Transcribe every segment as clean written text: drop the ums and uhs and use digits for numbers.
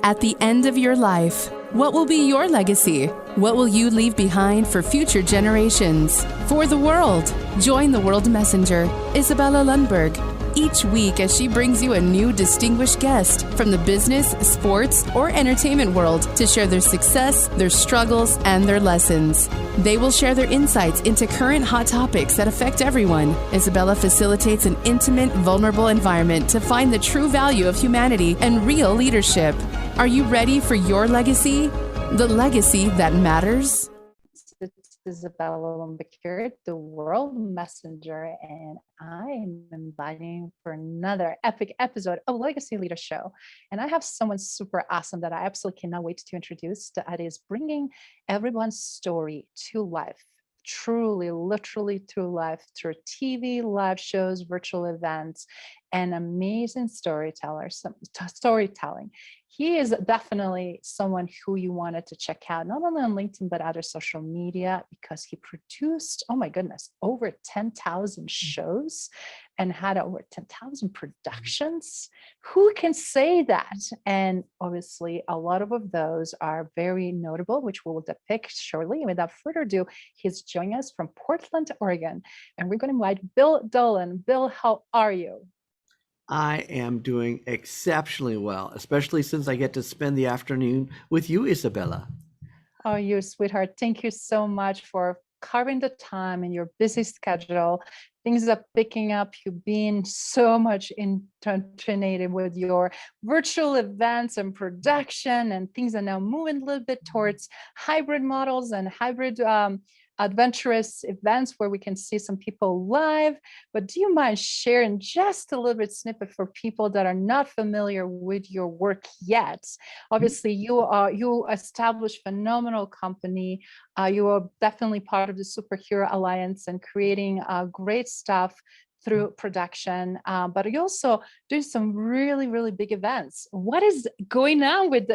At the end of your life, what will be your legacy? What will you leave behind for future generations? For the world, join the World Messenger, Izabela Lundberg, each week as she brings you a new distinguished guest from the business, sports, or entertainment world to share their success, their struggles, and their lessons. They will share their insights into current hot topics that affect everyone. Izabela facilitates an intimate, vulnerable environment to find the true value of humanity and real leadership. Are you ready for your legacy? The legacy that matters? It's Izabela Lundberg here, the World Messenger, and I am inviting for another epic episode of Legacy Leader Show. And I have someone super awesome that I absolutely cannot wait to introduce, that is bringing everyone's story to life. Truly, literally to life through TV, live shows, virtual events, and amazing storytelling. He is definitely someone who you wanted to check out, not only on LinkedIn, but other social media, because he produced, oh my goodness, over 10,000 shows and had over 10,000 productions. Who can say that? And obviously, a lot of those are very notable, which we will depict shortly. And without further ado, he's joining us from Portland, Oregon. And we're going to invite Bill Dolan. Bill, how are you? I am doing exceptionally well, especially since I get to spend the afternoon with you, Izabela. Oh, you sweetheart. Thank you so much for carving the time in your busy schedule. Things are picking up. You've been so much indoctrinated with your virtual events and production, and things are now moving a little bit towards hybrid models and hybrid adventurous events where we can see some people live. But do you mind sharing just a little bit snippet for people that are not familiar with your work yet? Obviously, you established phenomenal company. You are definitely part of the Superhero Alliance and creating great stuff through production, but you also do some really, really big events. What is going on with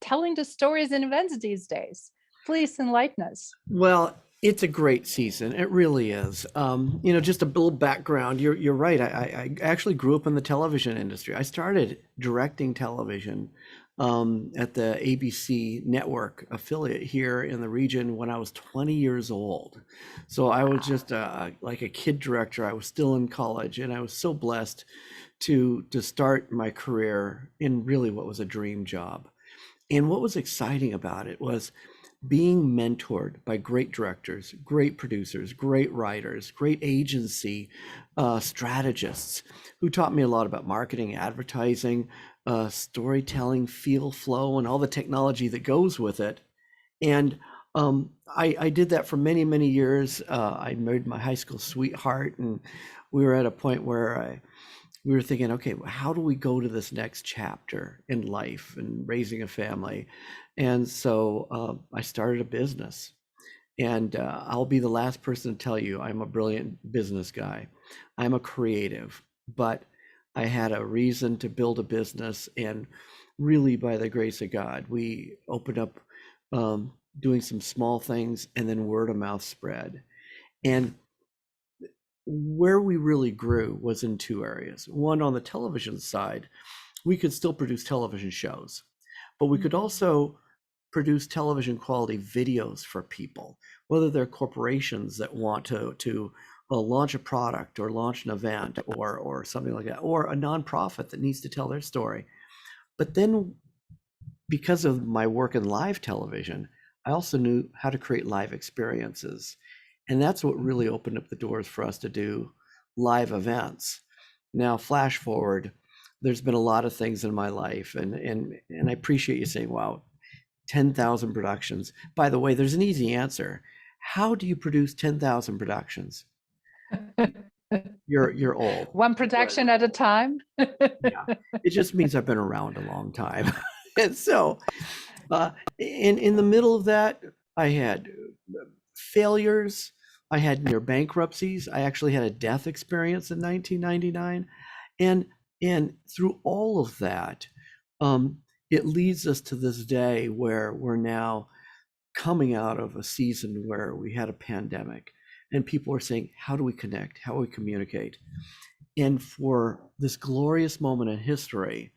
telling the stories in events these days? Please enlighten us. Well, it's a great season. It really is. Just a little background. You're right. I actually grew up in the television industry. I started directing television at the ABC network affiliate here in the region when I was 20 years old. So I was just like a kid director. I was still in college, and I was so blessed to start my career in really what was a dream job. And what was exciting about it was being mentored by great directors, great producers, great writers, great agency strategists who taught me a lot about marketing, advertising, storytelling, feel, flow, and all the technology that goes with it. And I did that for many, many years. I married my high school sweetheart, and we were at a point where we were thinking, okay, how do we go to this next chapter in life and raising a family? And so I started a business, and I'll be the last person to tell you I'm a brilliant business guy. I'm a creative, but I had a reason to build a business, and really by the grace of God, we opened up doing some small things, and then word of mouth spread. And where we really grew was in two areas. One, on the television side, we could still produce television shows, but we could also produce television quality videos for people, whether they're corporations that want to launch a product or launch an event or something like that, or a nonprofit that needs to tell their story. But then, because of my work in live television, I also knew how to create live experiences. And that's what really opened up the doors for us to do live events. Now, flash forward, there's been a lot of things in my life, and I appreciate you saying, wow, 10,000 productions. By the way, there's an easy answer. How do you produce 10,000 productions? You're old. One production at a time. Yeah, it just means I've been around a long time. And so in the middle of that, I had failures. I had near bankruptcies. I actually had a death experience in 1999. And through all of that, it leads us to this day where we're now coming out of a season where we had a pandemic, and people are saying, how do we connect? How do we communicate? And for this glorious moment in history,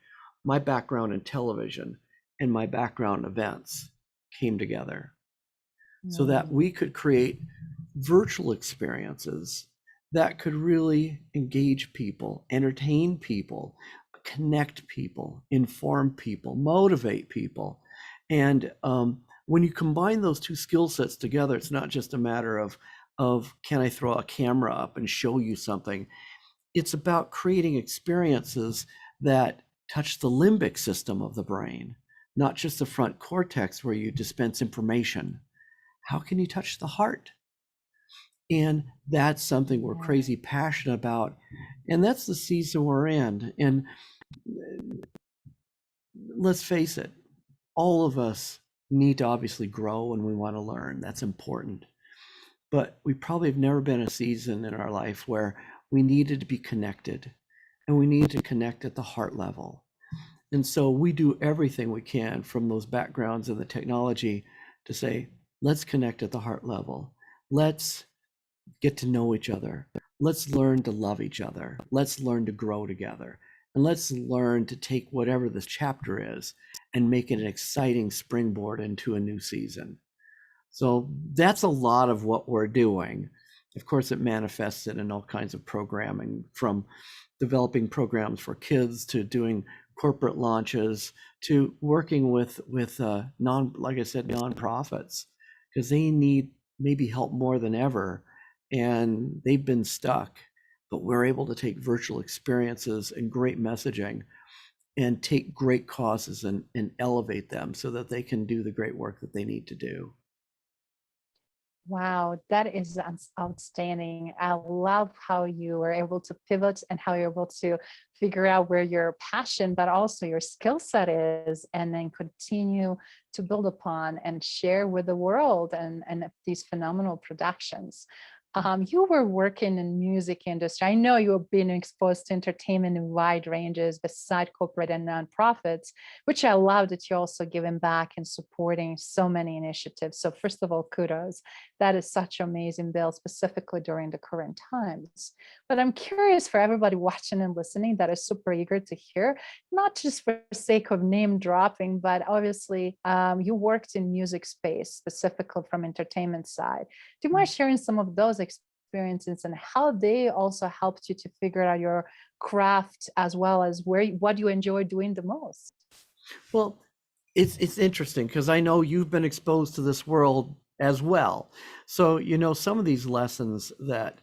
my background in television and my background events came together so that we could create virtual experiences that could really engage people, entertain people, connect people, inform people, motivate people. And when you combine those two skill sets together, it's not just a matter of can I throw a camera up and show you something? It's about creating experiences that touch the limbic system of the brain, not just the front cortex where you dispense information. How can you touch the heart? And that's something we're crazy passionate about. And that's the season we're in. And let's face it, all of us need to obviously grow when we want to learn. That's important. But we probably have never been a season in our life where we needed to be connected, and we need to connect at the heart level. And so we do everything we can from those backgrounds in the technology to say, let's connect at the heart level. Let's get to know each other. Let's learn to love each other. Let's learn to grow together. And let's learn to take whatever this chapter is and make it an exciting springboard into a new season. So that's a lot of what we're doing. Of course, it manifests it in all kinds of programming, from developing programs for kids to doing corporate launches to working with like I said, nonprofits, because they need maybe help more than ever, and they've been stuck. But we're able to take virtual experiences and great messaging and take great causes and elevate them so that they can do the great work that they need to do. Wow, that is outstanding. I love how you were able to pivot and how you're able to figure out where your passion, but also your skill set is, and then continue to build upon and share with the world and these phenomenal productions. You were working in music industry. I know you have been exposed to entertainment in wide ranges beside corporate and nonprofits, which I love that you're also giving back and supporting so many initiatives. So first of all, kudos. That is such amazing, Bill, specifically during the current times. But I'm curious for everybody watching and listening that is super eager to hear, not just for the sake of name dropping, but obviously you worked in music space, specifically from entertainment side. Do you mind sharing some of those experiences and how they also helped you to figure out your craft, as well as what you enjoy doing the most? Well, it's interesting because I know you've been exposed to this world as well. So, some of these lessons that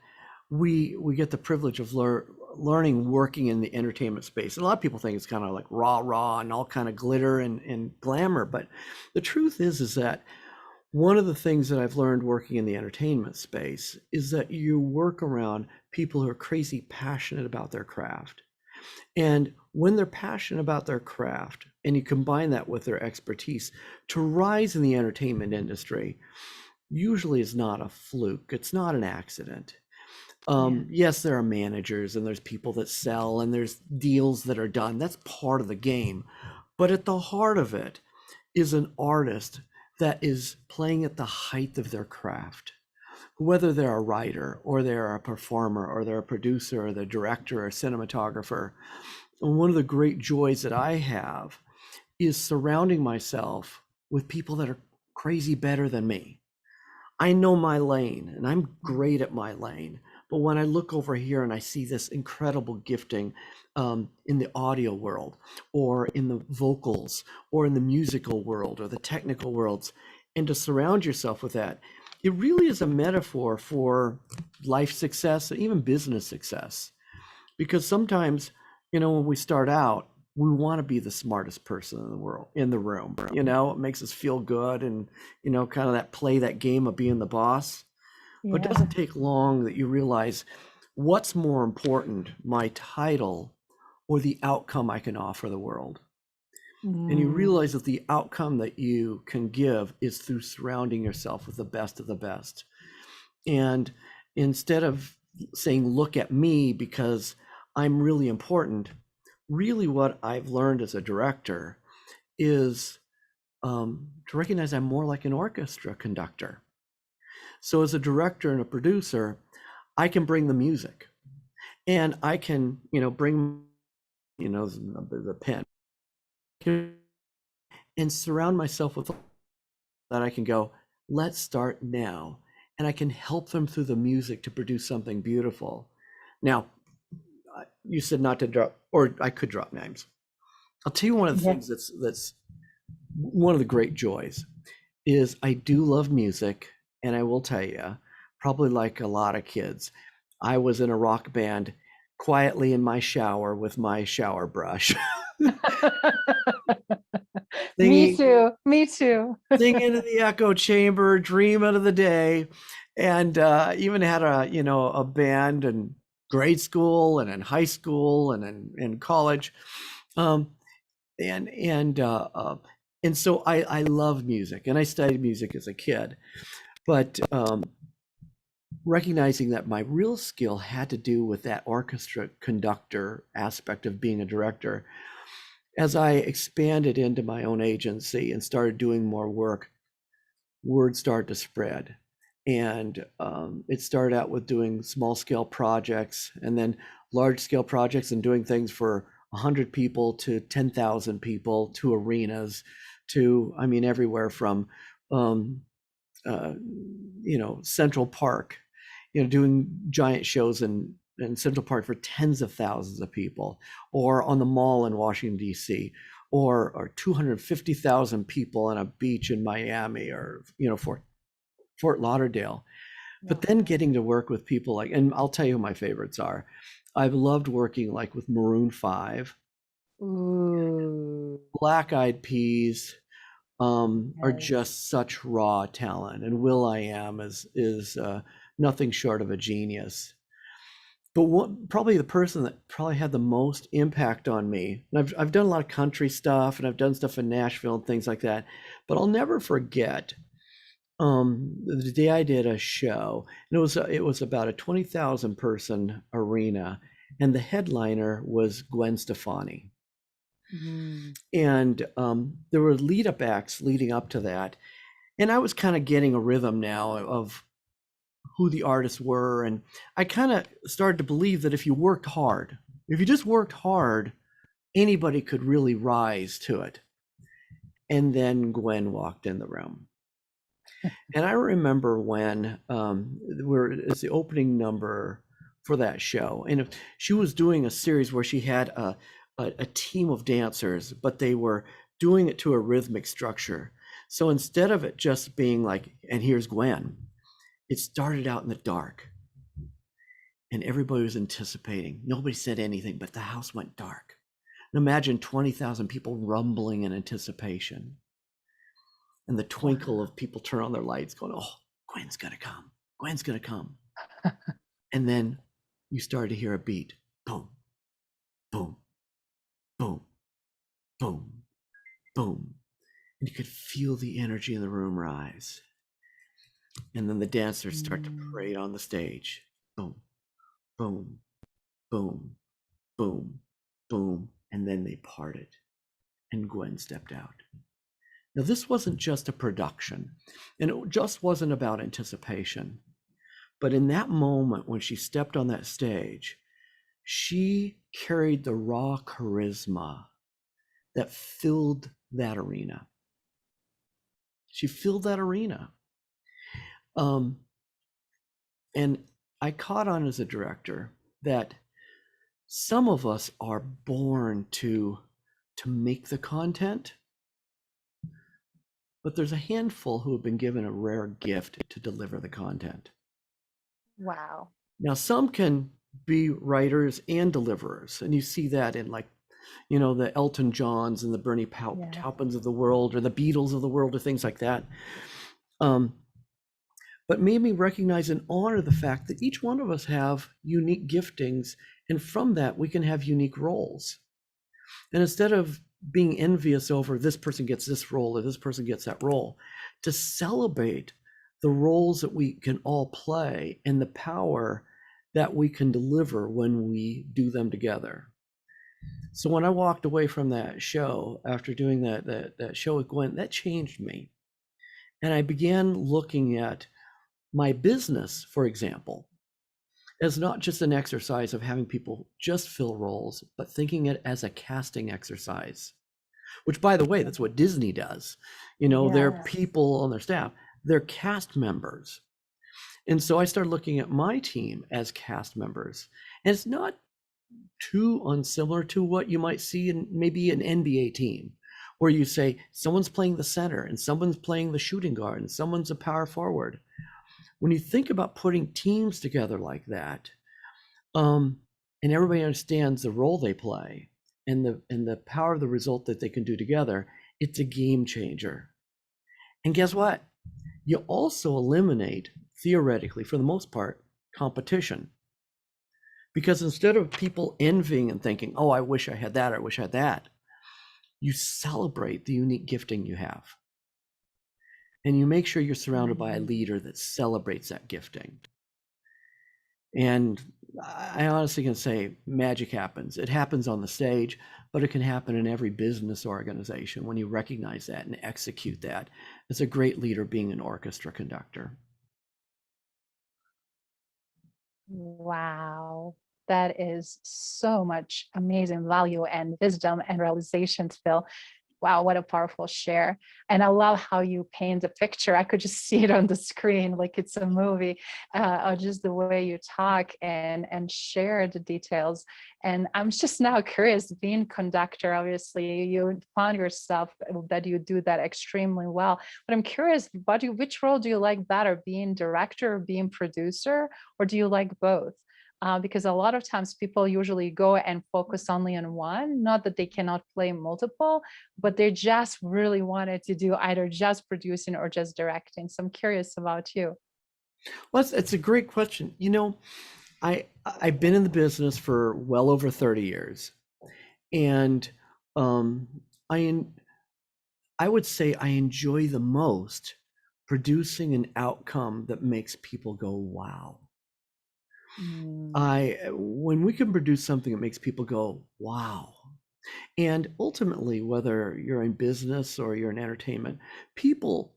we get the privilege of learning working in the entertainment space. And a lot of people think it's kind of like rah and all kind of glitter and glamour. But the truth is that one of the things that I've learned working in the entertainment space is that you work around people who are crazy passionate about their craft. And when they're passionate about their craft and you combine that with their expertise, to rise in the entertainment industry usually is not a fluke. It's not an accident. Yes, there are managers and there's people that sell and there's deals that are done. That's part of the game. But at the heart of it is an artist that is playing at the height of their craft, whether they're a writer or they're a performer or they're a producer or the director or cinematographer. And one of the great joys that I have is surrounding myself with people that are crazy better than me. I know my lane and I'm great at my lane. But when I look over here and I see this incredible gifting in the audio world or in the vocals or in the musical world or the technical worlds, and to surround yourself with that, it really is a metaphor for life success and even business success. Because sometimes, when we start out, we want to be the smartest person in the world, in the room. It makes us feel good and, kind of that game of being the boss. But it doesn't take long that you realize what's more important, my title or the outcome I can offer the world. And you realize that the outcome that you can give is through surrounding yourself with the best of the best. And instead of saying, look at me because I'm really important, really what I've learned as a director is to recognize I'm more like an orchestra conductor. So as a director and a producer, I can bring the music and I can, bring, the pen. and surround myself with that I can go, let's start now. And I can help them through the music to produce something beautiful. Now, you said not to drop, or I could drop names. I'll tell you one of the things that's one of the great joys is I do love music, and I will tell you, probably like a lot of kids, I was in a rock band quietly in my shower with my shower brush. Me too. Me too. Singing in the echo chamber, dreaming of the day, and even had a band in grade school and in high school and in college, um, and so I love music, and I studied music as a kid, but recognizing that my real skill had to do with that orchestra conductor aspect of being a director. As I expanded into my own agency and started doing more work, word started to spread. And it started out with doing small scale projects and then large scale projects and doing things for 100 people to 10,000 people to arenas to, I mean, everywhere from, Central Park, doing giant shows in Central Park for tens of thousands of people, or on the mall in Washington, D.C., or 250,000 people on a beach in Miami, or Fort Lauderdale. But then getting to work with people like, and I'll tell you who my favorites are. I've loved working like with Maroon 5, Ooh. Black Eyed Peas, are just such raw talent, and will.i.am is nothing short of a genius. But probably the person that probably had the most impact on me, and I've done a lot of country stuff, and I've done stuff in Nashville and things like that, but I'll never forget the day I did a show, and it was about a 20,000 person arena, and the headliner was Gwen Stefani. And there were lead up acts leading up to that, and I was kind of getting a rhythm now of who the artists were, and I kind of started to believe that if you just worked hard, anybody could really rise to it. And then Gwen walked in the room. And I remember when it's the opening number for that show, and she was doing a series where she had a team of dancers, but they were doing it to a rhythmic structure. So instead of it just being like, and here's Gwen, it started out in the dark, and everybody was anticipating. Nobody said anything, but the house went dark. And imagine 20,000 people rumbling in anticipation. And the twinkle of people turn on their lights going, oh, Gwen's gonna come. Gwen's gonna come. And then you started to hear a beat. Boom, boom, boom, boom, boom. And you could feel the energy in the room rise. And then the dancers start to parade on the stage. Boom, boom, boom, boom, boom. And then they parted, and Gwen stepped out. Now, this wasn't just a production, and it just wasn't about anticipation. But in that moment, when she stepped on that stage, she carried the raw charisma that filled that arena. She filled that arena. And I caught on as a director that some of us are born to make the content, but there's a handful who have been given a rare gift to deliver the content. Wow. Now, some can be writers and deliverers, and you see that in the Elton Johns and the Bernie Taupins of the world, or the Beatles of the world, or things like that. But made me recognize and honor the fact that each one of us have unique giftings, and from that we can have unique roles. And instead of being envious over this person gets this role or this person gets that role, to celebrate the roles that we can all play and the power that we can deliver when we do them together. So when I walked away from that show after doing that show with Gwen, that changed me. And I began looking at my business, for example, as not just an exercise of having people just fill roles, but thinking it as a casting exercise. which, by the way, that's what Disney does. You know, they're Yes. people on their staff, they're cast members. And so I started looking at my team as cast members. And it's not too unsimilar to what you might see in maybe an NBA team, where you say someone's playing the center and someone's playing the shooting guard and someone's a power forward. When you think about putting teams together like that, and everybody understands the role they play and the power of the result that they can do together, it's a game changer. And guess what? You also eliminate, theoretically, for the most part, competition. Because instead of people envying and thinking, oh, I wish I had that, or I wish I had that, you celebrate the unique gifting you have. And you make sure you're surrounded by a leader that celebrates that gifting. And I honestly can say magic happens. It happens on the stage, but it can happen in every business organization when you recognize that and execute that. It's a great leader being an orchestra conductor. Wow. That is so much amazing value and wisdom and realizations, Phil. Wow, what a powerful share. And I love how you paint the picture. I could just see it on the screen like it's a movie, or just the way you talk and share the details. And I'm just now curious, being conductor, obviously you found yourself that you do that extremely well. But I'm curious, which role do you like better, being director or being producer, or do you like both? Because a lot of times people usually go and focus only on one, not that they cannot play multiple, but they just really wanted to do either just producing or just directing. So I'm curious about you. Well, it's a great question. You know, I've been in the business for well over 30 years, and um, I would say I enjoy the most producing an outcome that makes people go, wow. When we can produce something that makes people go, wow. And ultimately, whether you're in business or you're in entertainment, people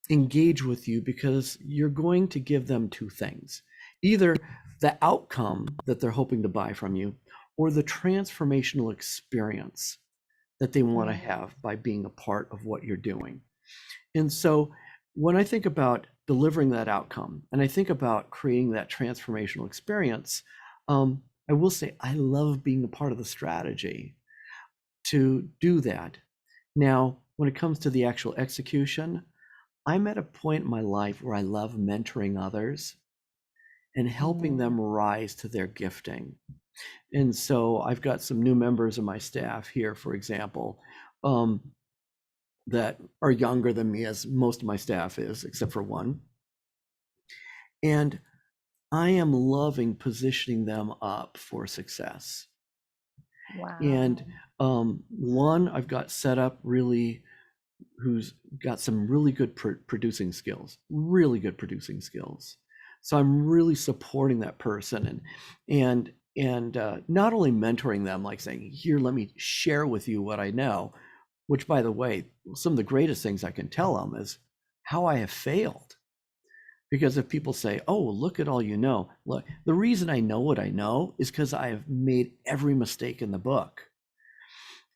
engage with you because you're going to give them two things: either the outcome that they're hoping to buy from you, or the transformational experience that they want to have by being a part of what you're doing. And so when I think about delivering that outcome and I think about creating that transformational experience, I will say I love being a part of the strategy to do that. Now, when it comes to the actual execution, I'm at a point in my life where I love mentoring others and helping them rise to their gifting. And so I've got some new members of my staff here, for example, that are younger than me, as most of my staff is, except for one. And I am loving positioning them up for success. Wow. And one I've got set up really, who's got some really good producing skills, really good producing skills. So I'm really supporting that person and not only mentoring them, like saying, here, let me share with you what I know, which, by the way, some of the greatest things I can tell them is how I have failed. Because if people say, oh, look at all you know, look, the reason I know what I know is because I have made every mistake in the book.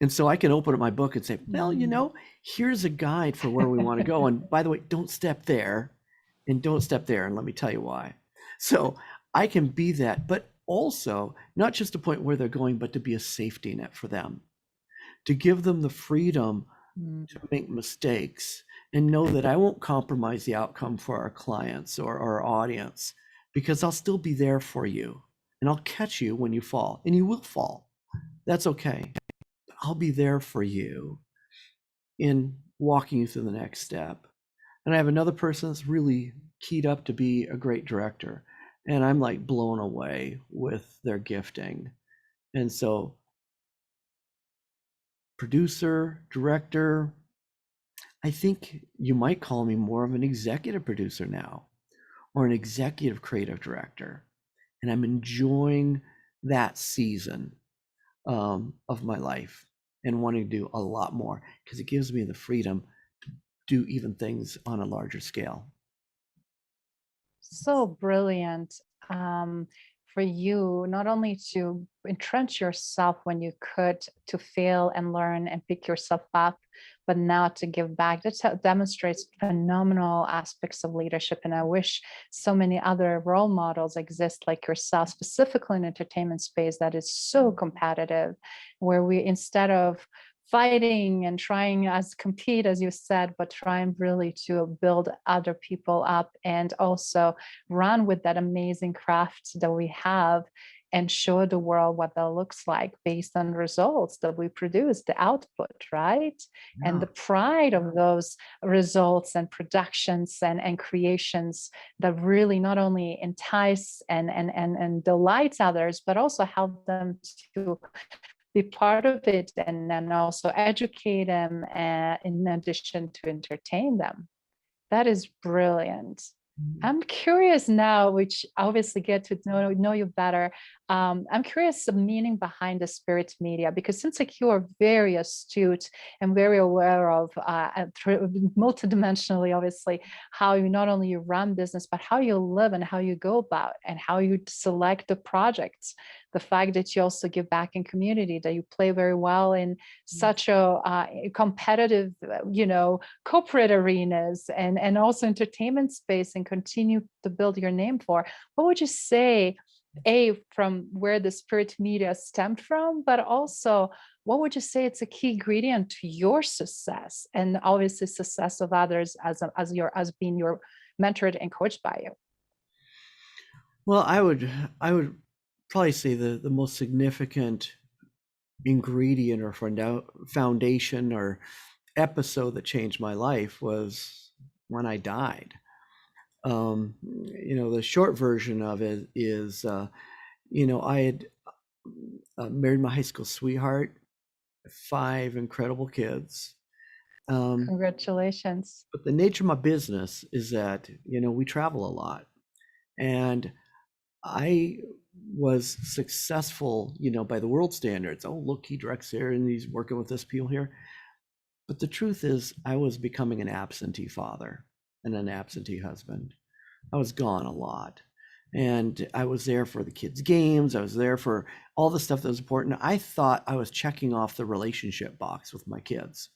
And so I can open up my book and say, well, you know, here's a guide for where we want to go. And by the way, don't step there and don't step there. And let me tell you why. So I can be that, but also not just a point where they're going, but to be a safety net for them, to give them the freedom to make mistakes and know that I won't compromise the outcome for our clients or our audience, because I'll still be there for you and I'll catch you when you fall, and you will fall. That's okay. I'll be there for you in walking you through the next step. And I have another person that's really keyed up to be a great director, and I'm like blown away with their gifting. And so producer, director, I think you might call me more of an executive producer now, or an executive creative director. And I'm enjoying that season of my life and wanting to do a lot more, because it gives me the freedom to do even things on a larger scale. So brilliant. for you not only to entrench yourself when you could, to fail and learn and pick yourself up, but now to give back. That demonstrates phenomenal aspects of leadership. And I wish so many other role models exist like yourself, specifically in entertainment space that is so competitive, where we, instead of fighting and trying as compete, as you said, but trying really to build other people up and also run with that amazing craft that we have and show the world what that looks like based on results that we produce, the output, right? Yeah. And the pride of those results and productions and creations that really not only entice and delight others, but also help them to be part of it and then also educate them in addition to entertain them. That is brilliant. I'm curious now, which obviously get to know you better. I'm curious the meaning behind the spirit media, because since like you are very astute and very aware of multidimensionally, obviously, how you not only you run business, but how you live and how you go about and how you select the projects. The fact that you also give back in community, that you play very well in such a competitive, corporate arenas and also entertainment space and continue to build your name for. What would you say, from where the spirit media stemmed from, but also what would you say it's a key ingredient to your success and obviously success of others as being your mentored and coached by you? Well, I would probably say the most significant ingredient or foundation or episode that changed my life was when I died. The short version of it is, I had married my high school sweetheart, 5 incredible kids. Congratulations. But the nature of my business is that, we travel a lot. And I was successful, by the world standards. Oh, look, he directs here and he's working with this people here. But the truth is, I was becoming an absentee father and an absentee husband. I was gone a lot. And I was there for the kids' games. I was there for all the stuff that was important. I thought I was checking off the relationship box with my kids.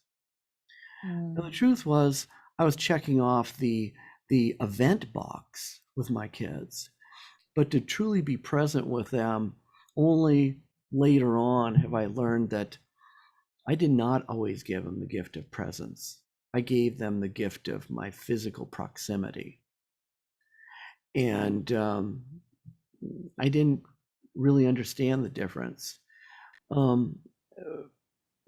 And the truth was, I was checking off the event box with my kids. But to truly be present with them, only later on have I learned that I did not always give them the gift of presence. I gave them the gift of my physical proximity. And I didn't really understand the difference.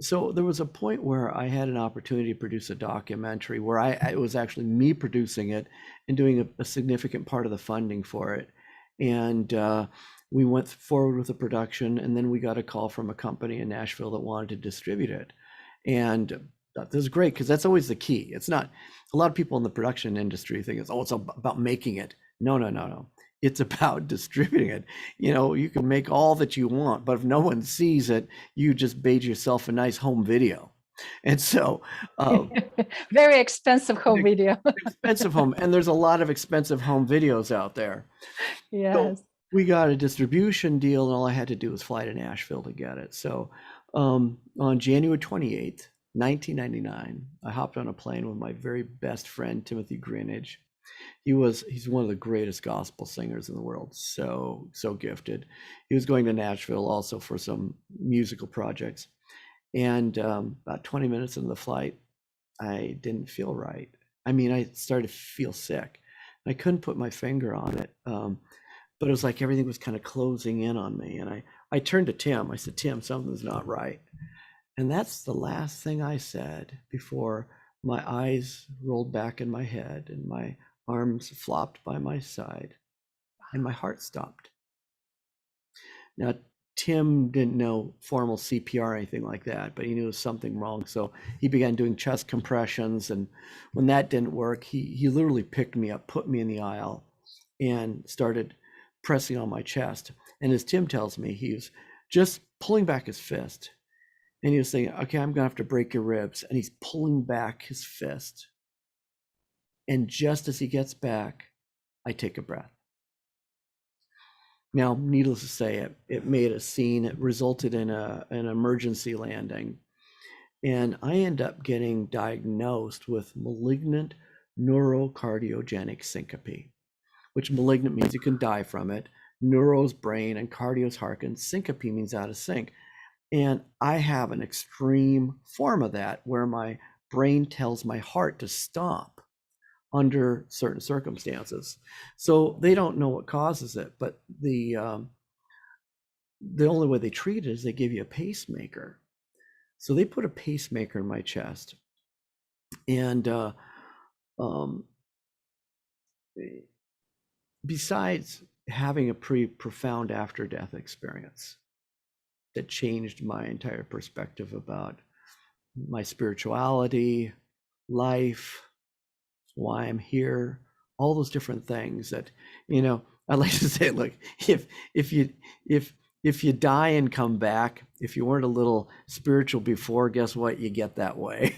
So there was a point where I had an opportunity to produce a documentary where it was actually me producing it and doing a significant part of the funding for it. And we went forward with the production, and then we got a call from a company in Nashville that wanted to distribute it. And that was great, because that's always the key. It's not, a lot of people in the production industry think it's about making it. No. It's about distributing it. You can make all that you want, but if no one sees it, you just made yourself a nice home video. And so very expensive home video. Expensive home. And there's a lot of expensive home videos out there. Yes. So we got a distribution deal, and all I had to do was fly to Nashville to get it. So on January 28th, 1999, I hopped on a plane with my very best friend, Timothy Greenidge. He's one of the greatest gospel singers in the world. So gifted. He was going to Nashville also for some musical projects. And about 20 minutes into the flight, I didn't feel right. I started to feel sick. I couldn't put my finger on it. But it was like everything was kind of closing in on me. And I turned to Tim. I said, Tim, something's not right. And that's the last thing I said before my eyes rolled back in my head and my arms flopped by my side and my heart stopped. Now, Tim didn't know formal CPR or anything like that, but he knew there was something wrong. So he began doing chest compressions. And when that didn't work, he literally picked me up, put me in the aisle, and started pressing on my chest. And as Tim tells me, he was just pulling back his fist. And he was saying, okay, I'm going to have to break your ribs. And he's pulling back his fist. And just as he gets back, I take a breath. Now, needless to say, it made a scene. It resulted in an emergency landing. And I end up getting diagnosed with malignant neurocardiogenic syncope, which malignant means you can die from it. Neuro's brain and cardio's heart, and syncope means out of sync. And I have an extreme form of that where my brain tells my heart to stop under certain circumstances. So they don't know what causes it, but the only way they treat it is they give you a pacemaker. So they put a pacemaker in my chest, and besides having a pretty profound after-death experience that changed my entire perspective about my spirituality, life, why I'm here, all those different things that, I like to say, look, if you die and come back, if you weren't a little spiritual before, guess what? You get that way.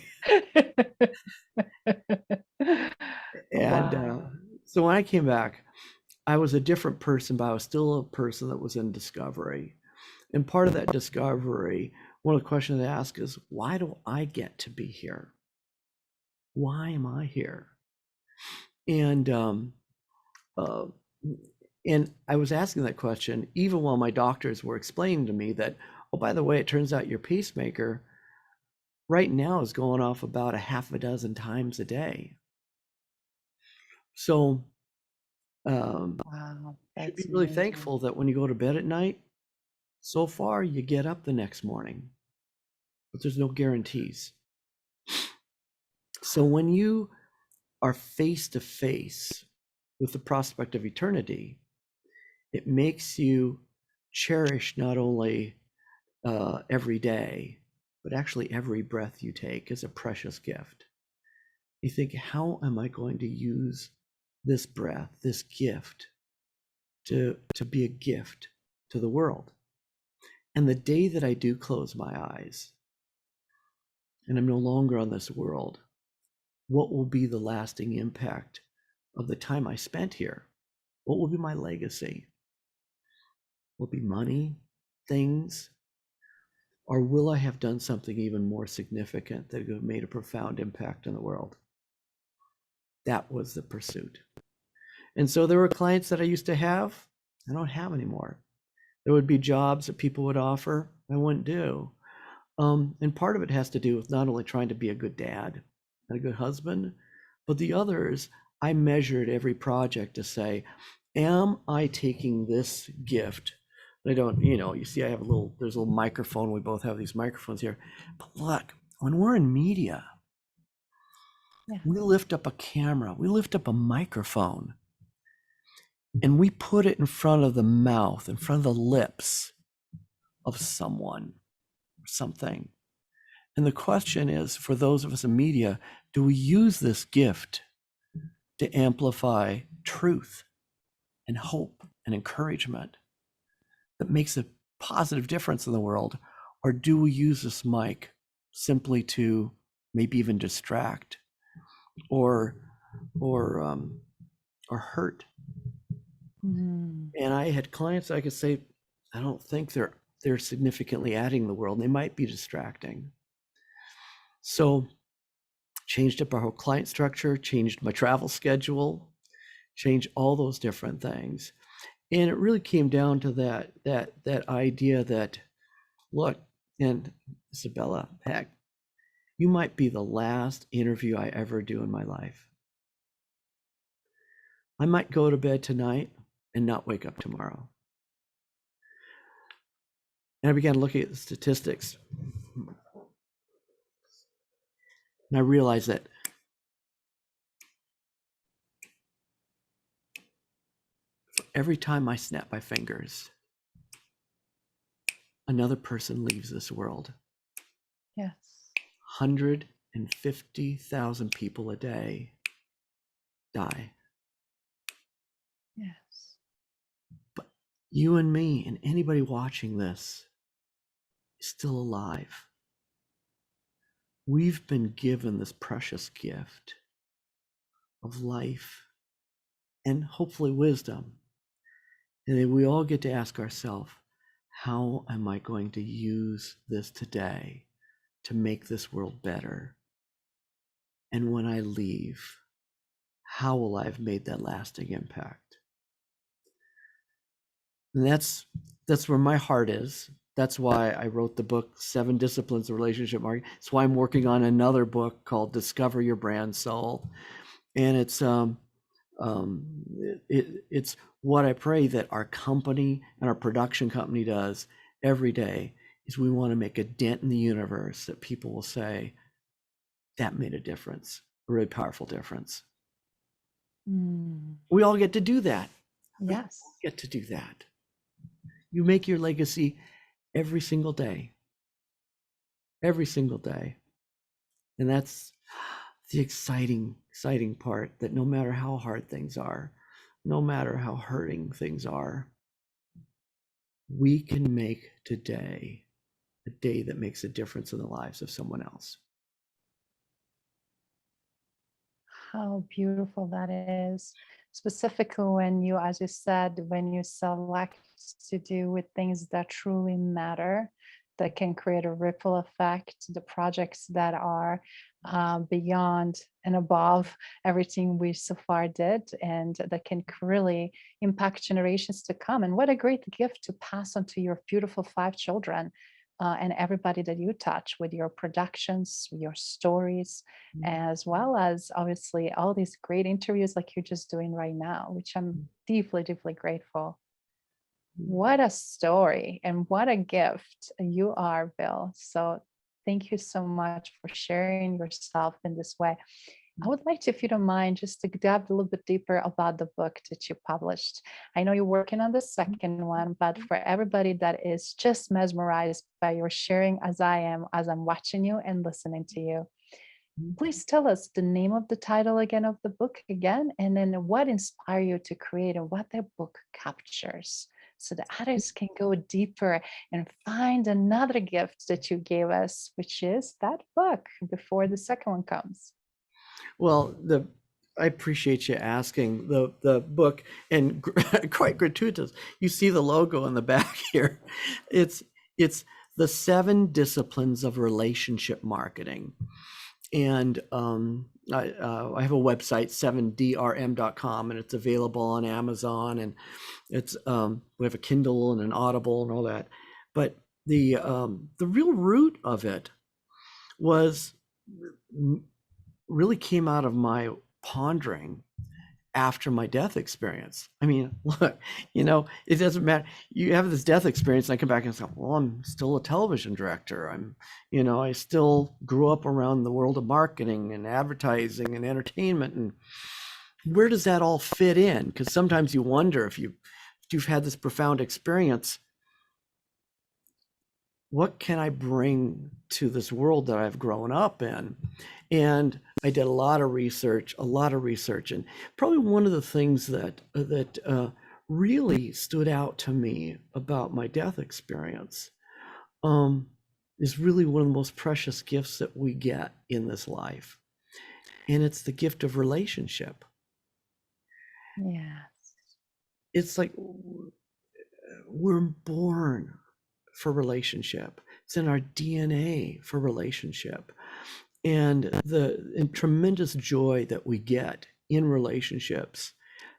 And Wow. so when I came back, I was a different person, but I was still a person that was in discovery. And part of that discovery, one of the questions I ask is, why do I get to be here? Why am I here? And I was asking that question even while my doctors were explaining to me that, oh, by the way, it turns out your pacemaker right now is going off about a half a dozen times a day. So Wow, you should be that's really amazing. thankful that when you go to bed at night, so far you get up the next morning, but there's no guarantees. So when you are face to face with the prospect of eternity, it makes you cherish not only every day, but actually every breath you take is a precious gift. You think, how am I going to use this breath, this gift, to be a gift to the world? And the day that I do close my eyes and I'm no longer on this world, what will be the lasting impact of the time I spent here? What will be my legacy? Will it be money, things? Or will I have done something even more significant that have made a profound impact in the world? That was the pursuit. And so there were clients that I used to have, I don't have anymore. There would be jobs that people would offer, I wouldn't do. And part of it has to do with not only trying to be a good dad and a good husband, but the others, I measured every project to say, am I taking this gift? I don't, you see I have there's a little microphone. We both have these microphones here. But look, when we're in media, Yeah. we lift up a camera, we lift up a microphone, and we put it in front of the mouth, in front of the lips of someone or something. And the question is, for those of us in media, do we use this gift to amplify truth and hope and encouragement that makes a positive difference in the world? Or do we use this mic simply to maybe even distract or hurt? Mhm. And I had clients I could say, I don't think they're significantly adding to the world. They might be distracting. So changed up our whole client structure, changed my travel schedule, changed all those different things. And it really came down to that idea that, look, and Izabela, heck, you might be the last interview I ever do in my life. I might go to bed tonight and not wake up tomorrow. And I began looking at the statistics. And I realized that every time I snap my fingers, another person leaves this world. Yes. 150,000 people a day die. Yes. But you and me and anybody watching this is still alive. We've been given this precious gift of life and hopefully wisdom. And then we all get to ask ourselves, how am I going to use this today to make this world better? And when I leave, how will I have made that lasting impact? And that's where my heart is. That's why I wrote the book, 7 Disciplines of Relationship Marketing. That's why I'm working on another book called Discover Your Brand Soul. And it's what I pray that our company and our production company does every day is we want to make a dent in the universe that people will say, that made a difference, a really powerful difference. We all get to do that. Yes. We get to do that. You make your legacy every single day. Every single day. And that's the exciting part, that no matter how hard things are, no matter how hurting things are, we can make today a day that makes a difference in the lives of someone else. How beautiful that is. Specifically when you, as you said, when you select to do with things that truly matter, that can create a ripple effect, the projects that are beyond and above everything we so far did, and that can really impact generations to come. And what a great gift to pass on to your beautiful 5 children. And everybody that you touch with your productions, your stories, as well as obviously all these great interviews like you're just doing right now, which I'm deeply, deeply grateful. What a story and what a gift you are, Bill. So thank you so much for sharing yourself in this way. I would like to, if you don't mind, just to dive a little bit deeper about the book that you published. I know you're working on the second one, but for everybody that is just mesmerized by your sharing as I am, as I'm watching you and listening to you, please tell us the name of the title again of the book again, and then what inspired you to create and what the book captures, so that others can go deeper and find another gift that you gave us, which is that book before the second one comes. Well, I appreciate you asking. The book, and quite gratuitous, you see the logo on the back here. It's the 7 Disciplines of Relationship Marketing. And I have a website, 7drm.com, and it's available on Amazon, and it's we have a Kindle and an Audible and all that. But the real root of it was really came out of my pondering after my death experience. I mean, look, it doesn't matter. You have this death experience, and I come back and say, well, I'm still a television director. I still grew up around the world of marketing and advertising and entertainment. And where does that all fit in? Because sometimes you wonder if you've had this profound experience, what can I bring to this world that I've grown up in? And I did a lot of research, and probably one of the things that really stood out to me about my death experience is really one of the most precious gifts that we get in this life, and it's the gift of relationship. Yes, it's like we're born for relationship. It's in our DNA for relationship. And the tremendous joy that we get in relationships.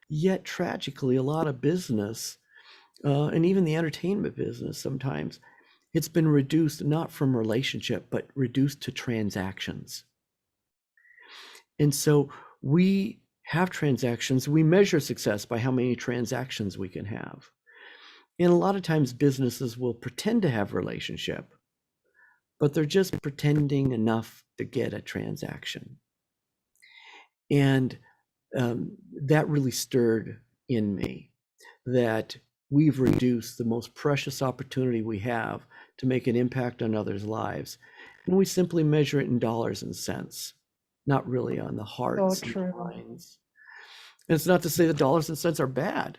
Yet tragically, a lot of business, and even the entertainment business sometimes, it's been reduced not from relationship, but reduced to transactions. And so we have transactions. We measure success by how many transactions we can have. And a lot of times businesses will pretend to have relationship, but they're just pretending enough to get a transaction. And that really stirred in me that we've reduced the most precious opportunity we have to make an impact on others' lives. And we simply measure it in dollars and cents, not really on the hearts and the minds. And it's not to say that dollars and cents are bad.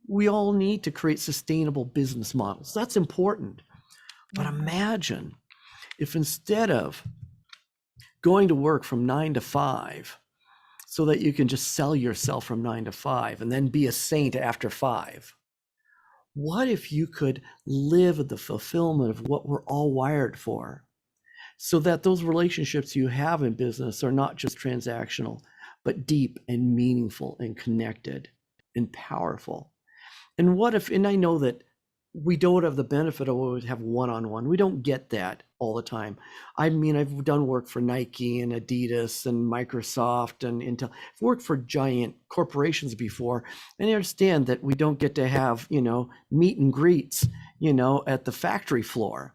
We all need to create sustainable business models. That's important. But imagine if instead of going to work from 9 to 5 so that you can just sell yourself from 9 to 5 and then be a saint after 5, what if you could live at the fulfillment of what we're all wired for, so that those relationships you have in business are not just transactional, but deep and meaningful and connected and powerful? And what if, and I know that we don't have the benefit of always have one-on-one. We don't get that all the time. I mean, I've done work for Nike and Adidas and Microsoft and Intel. I've worked for giant corporations before, and I understand that we don't get to have, meet and greets, at the factory floor.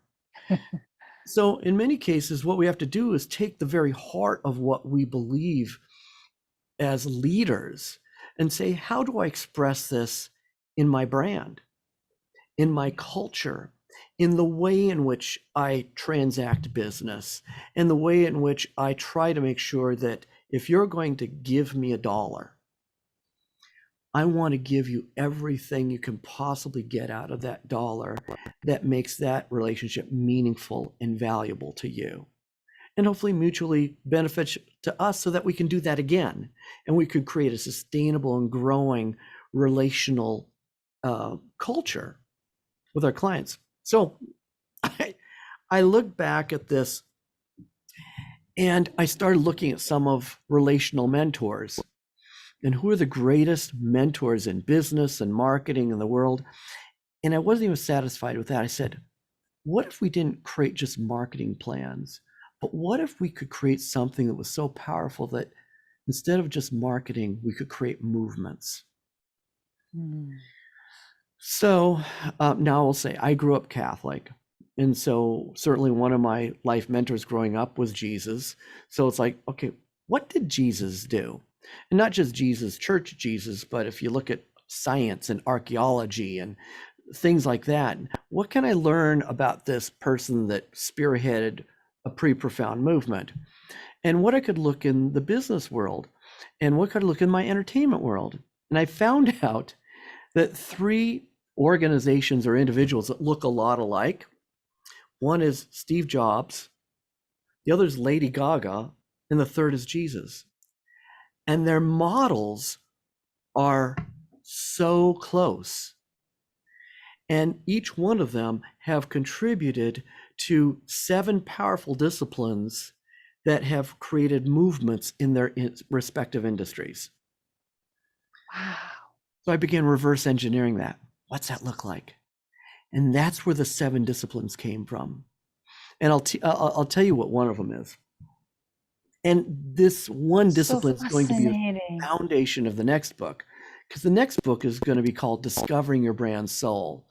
So in many cases, what we have to do is take the very heart of what we believe as leaders and say, how do I express this in my brand, in my culture, in the way in which I transact business, and the way in which I try to make sure that if you're going to give me $1, I want to give you everything you can possibly get out of that dollar that makes that relationship meaningful and valuable to you, and hopefully mutually beneficial to us, so that we can do that again, and we could create a sustainable and growing relational culture with our clients. So I look back at this, and I started looking at some of relational mentors and who are the greatest mentors in business and marketing in the world. And I wasn't even satisfied with that. I said, what if we didn't create just marketing plans, but what if we could create something that was so powerful that instead of just marketing, we could create movements? So now I'll say I grew up Catholic. And so certainly one of my life mentors growing up was Jesus. So it's like, okay, what did Jesus do? And not just Jesus, church Jesus, but if you look at science and archaeology and things like that, what can I learn about this person that spearheaded a pretty profound movement? And what I could look in the business world, and what could I look in my entertainment world? And I found out that 3 organizations or individuals that look a lot alike. One is Steve Jobs, the other is Lady Gaga, and the third is Jesus. And their models are so close. And each one of them have contributed to 7 powerful disciplines that have created movements in their respective industries. Wow. So I began reverse engineering that. What's that look like? And that's where the 7 disciplines came from. And I'll tell you what one of them is. And this one discipline is going to be the foundation of the next book, because the next book is going to be called Discovering Your Brand Soul.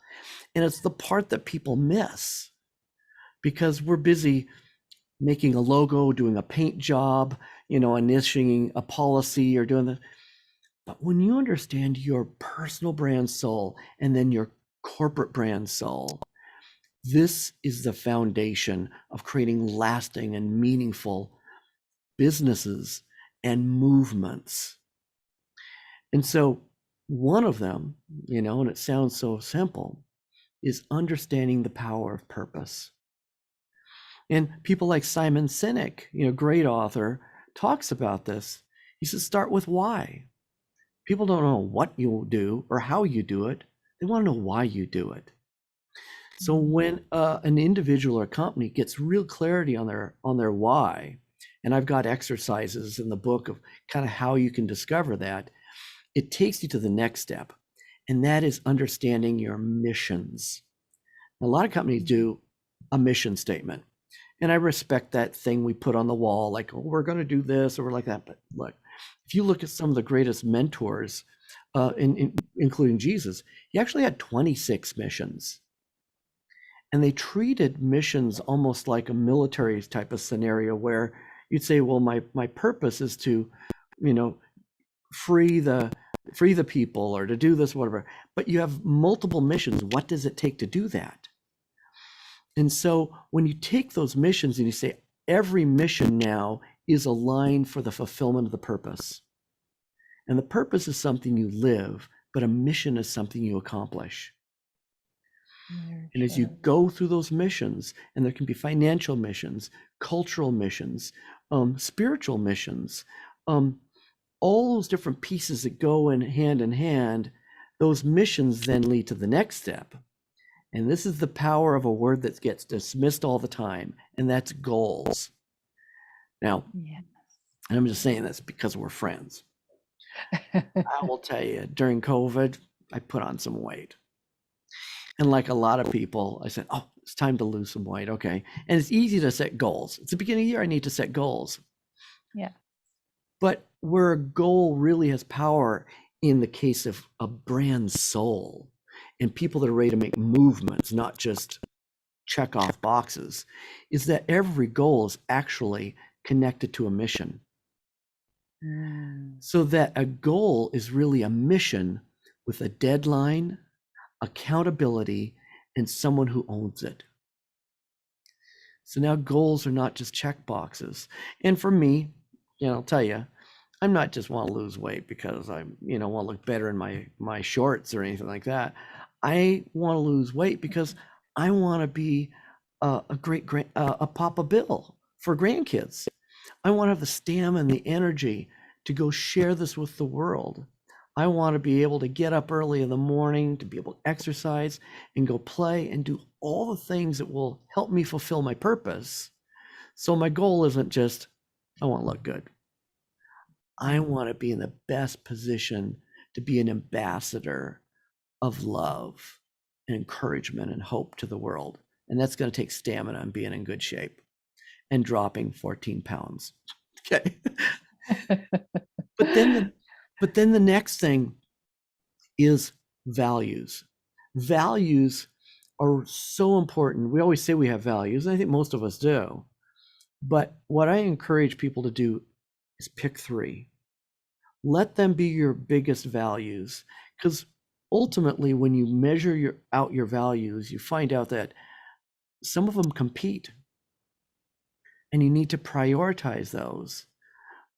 And it's the part that people miss because we're busy making a logo, doing a paint job, initiating a policy or doing that. But when you understand your personal brand soul and then your corporate brand soul, this is the foundation of creating lasting and meaningful businesses and movements. And so one of them, and it sounds so simple, is understanding the power of purpose. And people like Simon Sinek, great author, talks about this. He says, start with why. People don't know what you'll do or how you do it. They want to know why you do it. So when an individual or company gets real clarity on their why, and I've got exercises in the book of kind of how you can discover that, it takes you to the next step, and that is understanding your missions. A lot of companies do a mission statement, and I respect that thing we put on the wall, like, oh, we're going to do this or we're like that. But look, if you look at some of the greatest mentors, including Jesus, he actually had 26 missions. And they treated missions almost like a military type of scenario where you'd say, well, my purpose is to, free the people or to do this, whatever. But you have multiple missions. What does it take to do that? And so when you take those missions and you say, every mission now is aligned for the fulfillment of the purpose. And the purpose is something you live, but a mission is something you accomplish. And as you go through those missions, and there can be financial missions, cultural missions, spiritual missions, all those different pieces that go in hand, Those missions then lead to the next step. And this is the power of a word that gets dismissed all the time, and that's goals. Now, Yes. and I'm just saying this because we're friends. I will tell you, during COVID, I put on some weight. And like a lot of people, I said, oh, it's time to lose some weight. Okay. And it's easy to set goals. It's the beginning of the year, I need to set goals. Yeah. But where a goal really has power in the case of a brand soul and people that are ready to make movements, not just check off boxes, is that every goal is actually connected to a mission. So that a goal is really a mission with a deadline, accountability, and someone who owns it. So now goals are not just check boxes. And for me, I'll tell you, I'm not just want to lose weight because I, want to look better in my shorts or anything like that. I want to lose weight because I want to be a Papa Bill for grandkids. I want to have the stamina and the energy to go share this with the world. I want to be able to get up early in the morning, to be able to exercise and go play and do all the things that will help me fulfill my purpose. So my goal isn't just, I want to look good. I want to be in the best position to be an ambassador of love and encouragement and hope to the world. And that's going to take stamina and being in good shape and dropping 14 pounds. Okay. But then the next thing is values. Values are so important. We always say we have values, and I think most of us do. But what I encourage people to do is pick 3. Let them be your biggest values, because ultimately when you measure out your values, you find out that some of them compete and you need to prioritize those.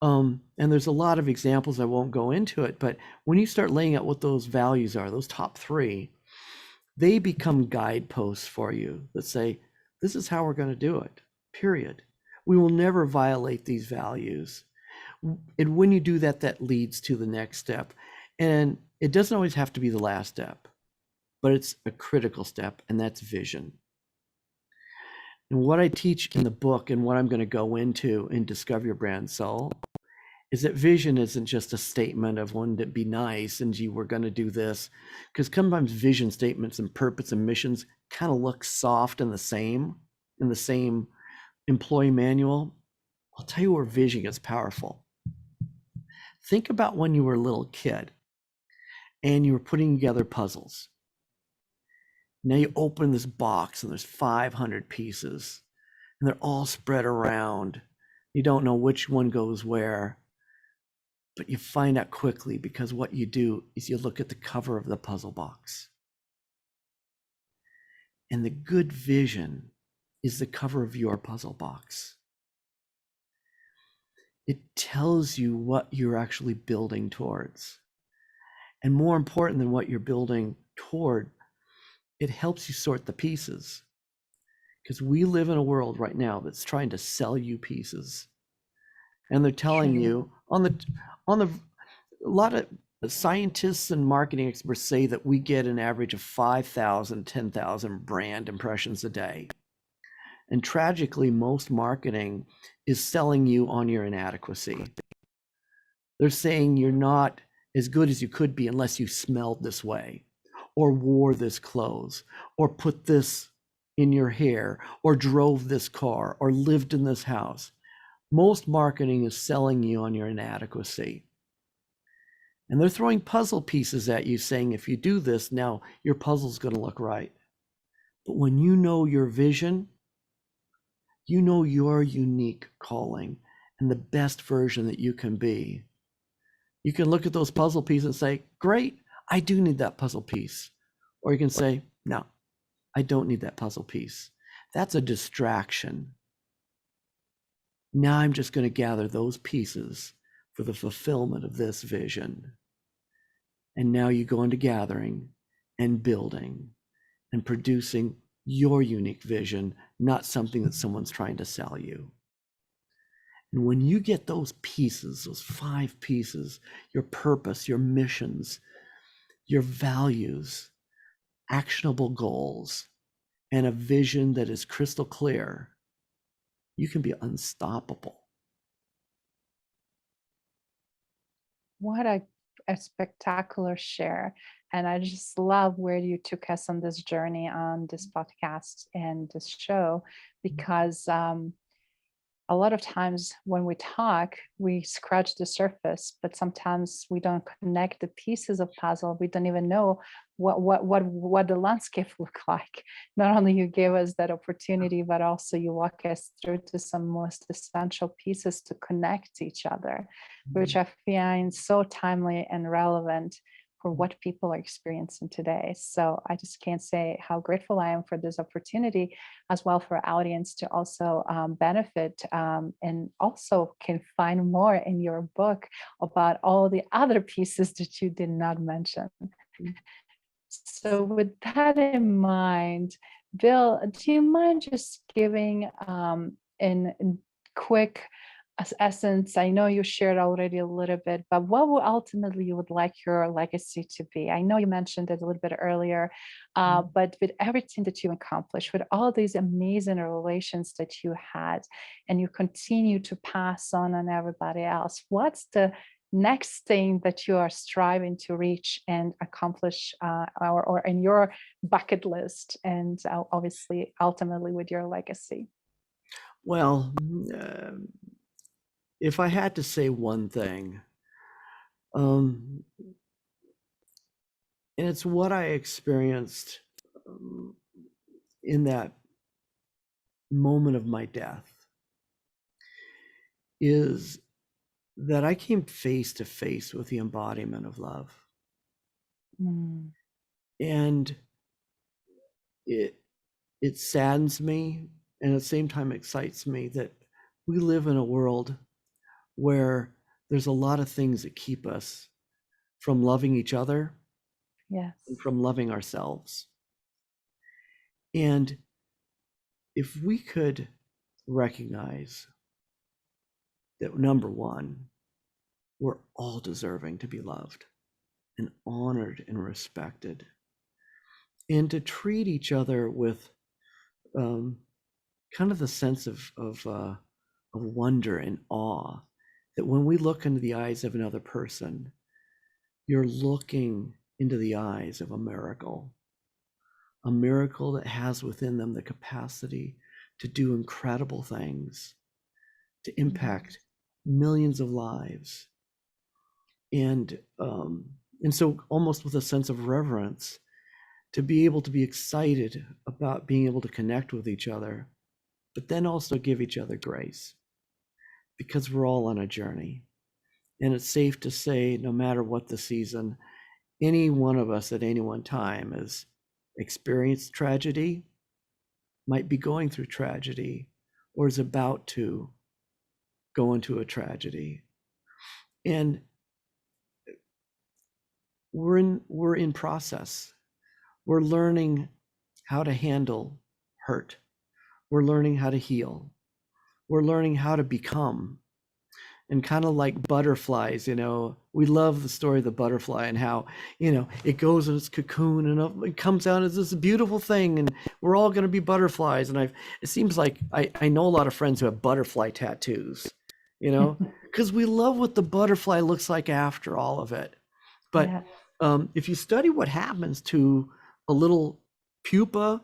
And there's a lot of examples, I won't go into it, but when you start laying out what those values are, those top 3, they become guideposts for you that say, this is how we're going to do it, period. We will never violate these values. And when you do that, that leads to the next step. And it doesn't always have to be the last step, but it's a critical step, and that's vision. And what I teach in the book and what I'm going to go into in Discover Your Brand Soul is that vision isn't just a statement of wouldn't it be nice and gee, we're going to do this. Because sometimes vision statements and purpose and missions kind of look soft and the same in the same employee manual. I'll tell you where vision gets powerful. Think about when you were a little kid and you were putting together puzzles. Now you open this box and there's 500 pieces and they're all spread around. You don't know which one goes where, but you find out quickly because what you do is you look at the cover of the puzzle box. And the good vision is the cover of your puzzle box. It tells you what you're actually building towards. And more important than what you're building toward, it helps you sort the pieces. Because we live in a world right now that's trying to sell you pieces. And they're telling you a lot of scientists and marketing experts say that we get an average of 5,000, 10,000 brand impressions a day. And tragically, most marketing is selling you on your inadequacy. They're saying you're not as good as you could be unless you smelled this way, or wore this clothes, or put this in your hair, or drove this car, or lived in this house. Most marketing is selling you on your inadequacy. And they're throwing puzzle pieces at you saying, if you do this, now your puzzle's going to look right. But when you know your vision, you know your unique calling and the best version that you can be. You can look at those puzzle pieces and say, great, I do need that puzzle piece. Or you can say, no, I don't need that puzzle piece. That's a distraction. Now I'm just going to gather those pieces for the fulfillment of this vision. And now you go into gathering and building and producing your unique vision, not something that someone's trying to sell you. And when you get those pieces, those 5 pieces, your purpose, your missions, your values, actionable goals, and a vision that is crystal clear, you can be unstoppable. What a spectacular share. And I just love where you took us on this journey on this podcast and this show, because a lot of times when we talk, we scratch the surface, but sometimes we don't connect the pieces of puzzle. We don't even know what the landscape look like. Not only you gave us that opportunity, but also you walk us through to some most essential pieces to connect each other, which I find so timely and relevant for what people are experiencing today. So I just can't say how grateful I am for this opportunity, as well for our audience to also benefit, and also can find more in your book about all the other pieces that you did not mention. So with that in mind, Bill, do you mind just giving in quick essence? I know you shared already a little bit, but what would ultimately you would like your legacy to be? I know you mentioned it a little bit earlier, but with everything that you accomplished, with all these amazing relations that you had, and you continue to pass on everybody else, what's the next thing that you are striving to reach and accomplish, or in your bucket list, and obviously ultimately with your legacy? Well, if I had to say one thing, and it's what I experienced in that moment of my death, is that I came face to face with the embodiment of love. And it saddens me, and at the same time excites me, that we live in a world where there's a lot of things that keep us from loving each other, Yes, and from loving ourselves. And if we could recognize that, number one, we're all deserving to be loved and honored and respected, and to treat each other with kind of the sense of wonder and awe, that when we look into the eyes of another person, you're looking into the eyes of a miracle that has within them the capacity to do incredible things, to impact millions of lives. And so almost with a sense of reverence, to be able to be excited about being able to connect with each other, but then also give each other grace, because we're all on a journey. And it's safe to say, no matter what the season, any one of us at any one time has experienced tragedy, might be going through tragedy, or is about to go into a tragedy. And we're in process. We're learning how to handle hurt. We're learning how to heal. We're learning how to become. And kind of like butterflies, we love the story of the butterfly and how, it goes in its cocoon and it comes out as this beautiful thing, and we're all going to be butterflies. And it seems like I know a lot of friends who have butterfly tattoos, because we love what the butterfly looks like after all of it. But if you study what happens to a little pupa,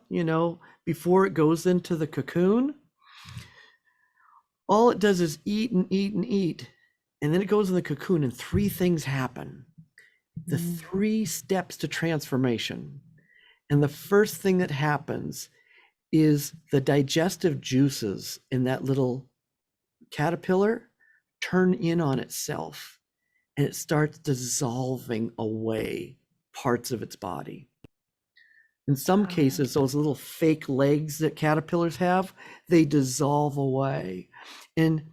before it goes into the cocoon, all it does is eat and eat and eat. And then it goes in the cocoon, and three things happen. The three steps to transformation. And the first thing that happens is the digestive juices in that little caterpillar turn in on itself, and it starts dissolving away parts of its body. In some cases, those little fake legs that caterpillars have, they dissolve away. And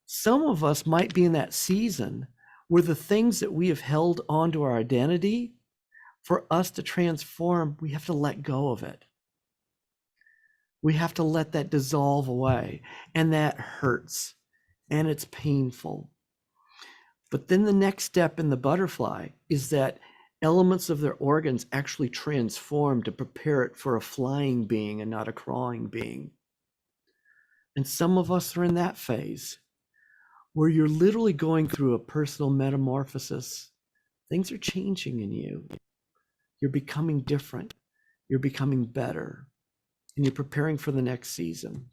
some of us might be in that season where the things that we have held onto our identity, for us to transform, we have to let go of it. We have to let that dissolve away. And that hurts, and it's painful. But then the next step in the butterfly is that Elements of their organs actually transform to prepare it for a flying being and not a crawling being. And some of us are in that phase where you're literally going through a personal metamorphosis. Things are changing in you. You're becoming different. You're becoming better. And you're preparing for the next season.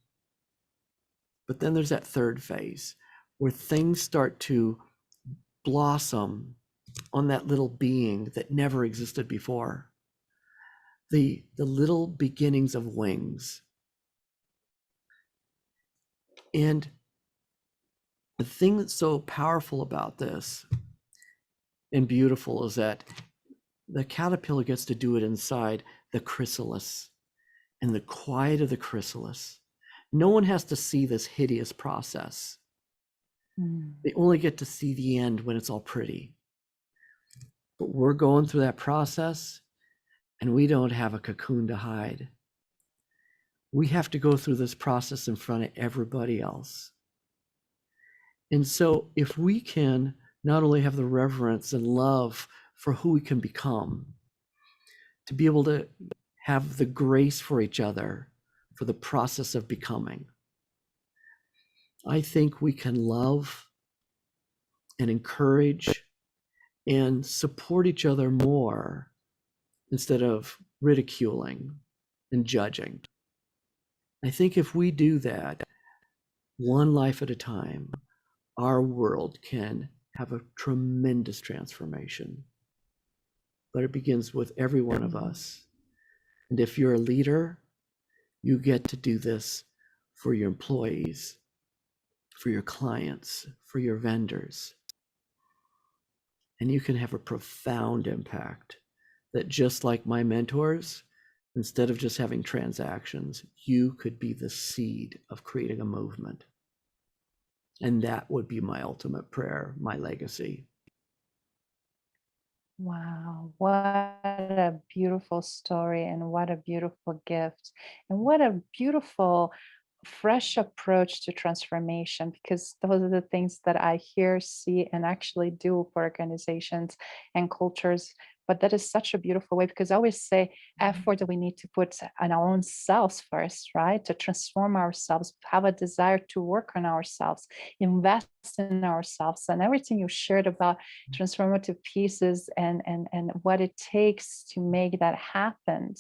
But then there's that third phase where things start to blossom on that little being that never existed before. The little beginnings of wings. And the thing that's so powerful about this and beautiful is that the caterpillar gets to do it inside the chrysalis, and the quiet of the chrysalis. No one has to see this hideous process. They only get to see the end when it's all pretty. But we're going through that process, and we don't have a cocoon to hide. We have to go through this process in front of everybody else. And so if we can not only have the reverence and love for who we can become, to be able to have the grace for each other for the process of becoming, I think we can love and encourage and support each other more instead of ridiculing and judging. I think if we do that, one life at a time, our world can have a tremendous transformation. But it begins with every one of us. And if you're a leader, you get to do this for your employees, for your clients, for your vendors. And you can have a profound impact that, just like my mentors, instead of just having transactions, you could be the seed of creating a movement. And that would be my ultimate prayer, my legacy. Wow, what a beautiful story, and what a beautiful gift, and what a beautiful fresh approach to transformation, because those are the things that I hear, see, and actually do for organizations and cultures. But that is such a beautiful way, because I always say effort that we need to put on our own selves first, right? To transform ourselves, have a desire to work on ourselves, invest in ourselves, and everything you shared about transformative pieces and what it takes to make that happen.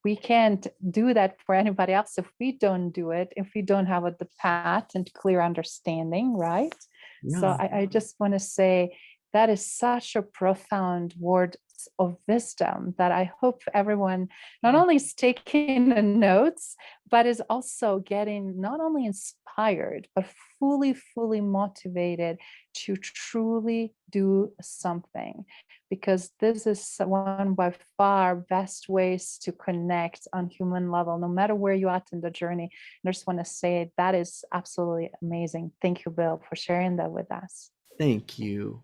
We can't do that for anybody else if we don't do it, if we don't have the path and clear understanding, right? Yeah. So I just want to say that is such a profound word of wisdom that I hope everyone not only is taking the notes, but is also getting not only inspired, but fully motivated to truly do something. Because this is one by far best ways to connect on human level, no matter where you're at in the journey. I just want to say that is absolutely amazing. Thank you, Bill, for sharing that with us. Thank you.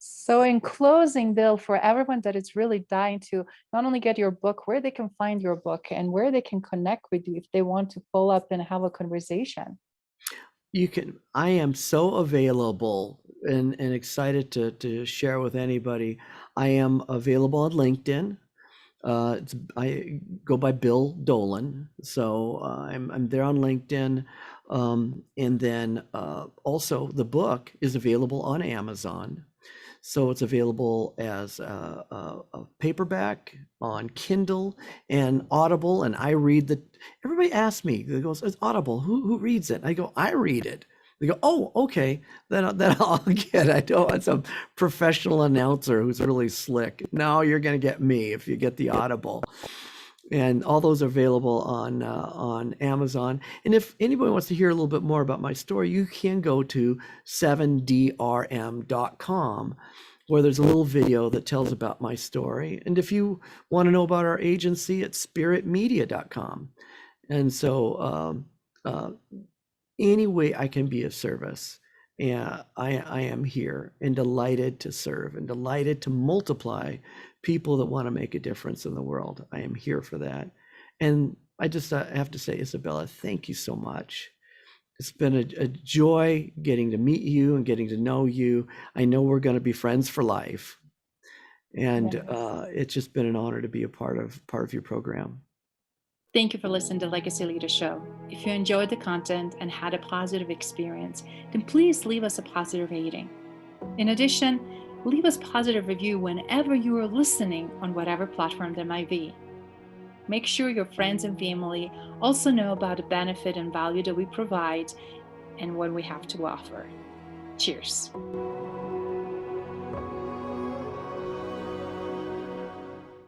So in closing, Bill, for everyone that is really dying to not only get your book, where they can find your book and where they can connect with you if they want to follow up and have a conversation. You can. I am so available and excited to share with anybody. I am available on LinkedIn. I go by Bill Dolan, so I'm there on LinkedIn, and then also the book is available on Amazon. So it's available as a paperback, on Kindle and Audible. And I read everybody asks me, they goes, it's Audible, who reads it? I go, I read it. They go, oh, okay, then I'll get it. I don't want some professional announcer who's really slick. No, you're going to get me if you get the Audible. And all those are available on Amazon. And if anybody wants to hear a little bit more about my story, you can go to 7drm.com, where there's a little video that tells about my story. And if you want to know about our agency, it's spiritmedia.com. And so any way I can be of service, I am here and delighted to serve and delighted to multiply people that want to make a difference in the world. I am here for that. And I just have to say, Izabela, thank you so much. It's been a joy getting to meet you and getting to know you. I know we're going to be friends for life. And Yes. it's just been an honor to be a part of your program. Thank you for listening to Legacy Leader Show. If you enjoyed the content and had a positive experience, then please leave us a positive rating. In addition, leave us a positive review whenever you are listening on whatever platform there might be. Make sure your friends and family also know about the benefit and value that we provide and what we have to offer. Cheers.